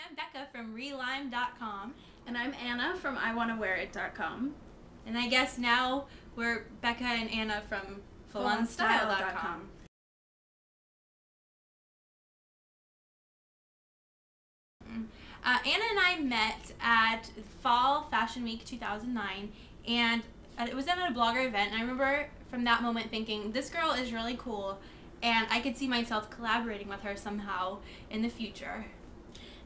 I'm Becca from relime.com. And I'm Anna from iwannawearit.com. And I guess now we're Becca and Anna from fullonstyle.com. Anna and I met at Fall Fashion Week 2009, and it was at a blogger event, and I remember from that moment thinking, this girl is really cool, and I could see myself collaborating with her somehow in the future.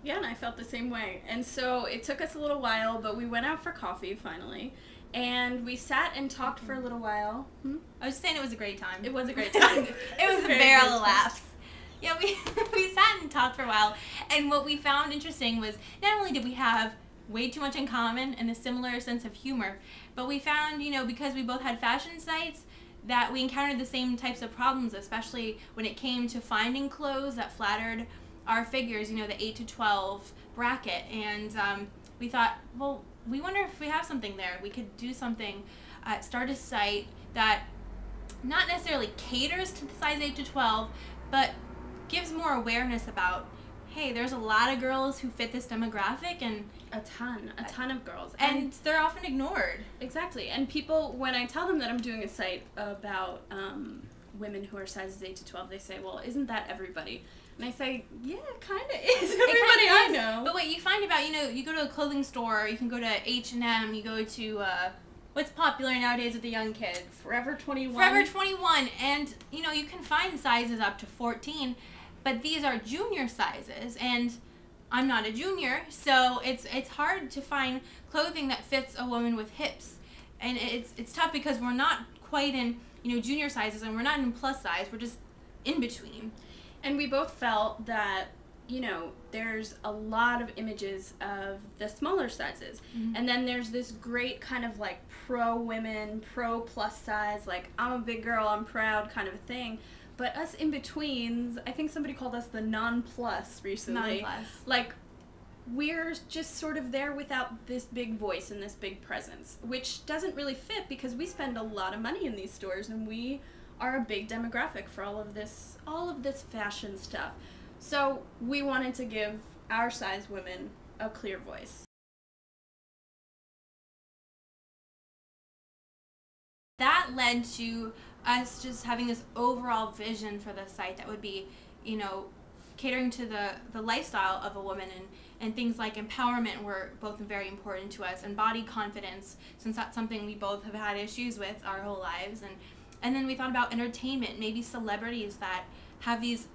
Yeah, and I felt the same way. And so it took us a little while, but we went out for coffee finally, and we sat and talked for a little while. I was just saying it was a great time. It was a great time. It was a barrel of laughs. Yeah, we sat and talked for a while, and what we found interesting was not only did we have way too much in common and a similar sense of humor, but we found, because we both had fashion sites, that we encountered the same types of problems, especially when it came to finding clothes that flattered our figures, the 8 to 12 bracket. And we thought, well, we wonder if we have something there. We could do something, start a site that not necessarily caters to the size 8 to 12, but gives more awareness about, hey, there's a lot of girls who fit this demographic, and a ton of girls. And they're often ignored. Exactly. And people, when I tell them that I'm doing a site about women who are sizes 8 to 12, they say, well, isn't that everybody? And I say, yeah, it kind of is everybody I know. But what you find about, you go to a clothing store, you can go to H&M, you go to, what's popular nowadays with the young kids? Forever 21. Forever 21. And, you can find sizes up to 14, but these are junior sizes, and I'm not a junior, so it's hard to find clothing that fits a woman with hips. And it's tough because we're not quite in, junior sizes, and we're not in plus size, we're just in between. And we both felt that, there's a lot of images of the smaller sizes. Mm-hmm. And then there's this great kind of like pro-women, pro-plus size, like I'm a big girl, I'm proud kind of a thing. But us in-betweens, I think somebody called us the non-plus recently. Non-plus. Like, we're just sort of there without this big voice and this big presence, which doesn't really fit because we spend a lot of money in these stores and we are a big demographic for all of this fashion stuff. So we wanted to give our size women a clear voice. That led to us just having this overall vision for the site that would be, catering to the lifestyle of a woman, and things like empowerment were both very important to us, and body confidence, since that's something we both have had issues with our whole lives. And then we thought about entertainment, maybe celebrities that have these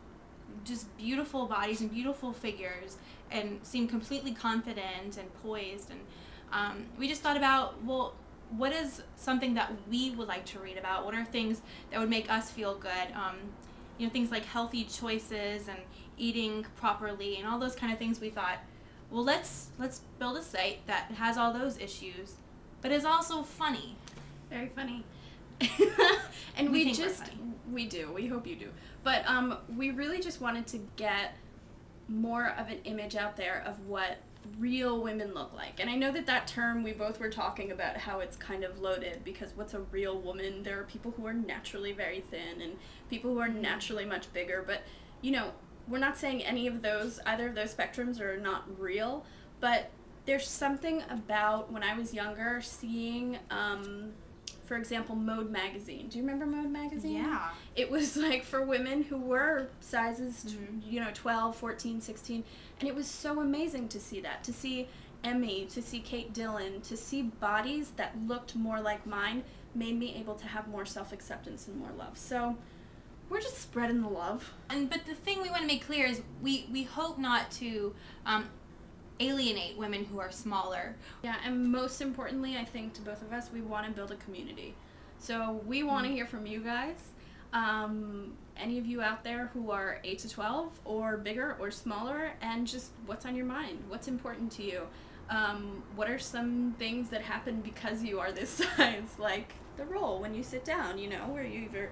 just beautiful bodies and beautiful figures and seem completely confident and poised. And we just thought about, well, what is something that we would like to read about? What are things that would make us feel good? Things like healthy choices and eating properly and all those kind of things. We thought, well, let's build a site that has all those issues, but is also funny. Very funny. And we do. We hope you do. But we really just wanted to get more of an image out there of what real women look like. And I know that term, we both were talking about how it's kind of loaded, because what's a real woman? There are people who are naturally very thin and people who are naturally much bigger, but we're not saying either of those spectrums are not real, but there's something about when I was younger seeing for example, Mode Magazine. Do you remember Mode Magazine? Yeah. It was like for women who were sizes, 12, 14, 16. And it was so amazing to see that. To see Emmy, to see Kate Dillon, to see bodies that looked more like mine made me able to have more self-acceptance and more love. So we're just spreading the love. But the thing we want to make clear is we hope not to alienate women who are smaller. Yeah, and most importantly, I think to both of us, we want to build a community. So we want to hear from you guys. Any of you out there who are 8 to 12 or bigger or smaller, and just what's on your mind? What's important to you? What are some things that happen because you are this size? Like the roll when you sit down, where you either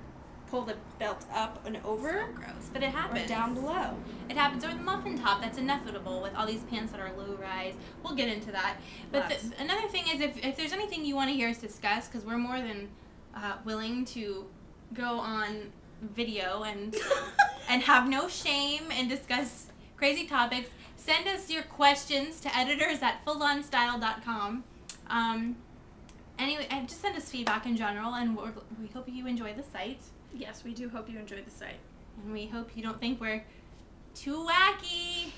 pull the belt up and over. So gross. But it happens. Or down below. It happens. Or the muffin top, that's inevitable with all these pants that are low rise. We'll get into that. But another thing is, if there's anything you want to hear us discuss, because we're more than willing to go on video and have no shame and discuss crazy topics, Send us your questions to editors@fullonstyle.com. Anyway, and just send us feedback in general, and we hope you enjoy the site. Yes, we do hope you enjoy the site. And we hope you don't think we're too wacky.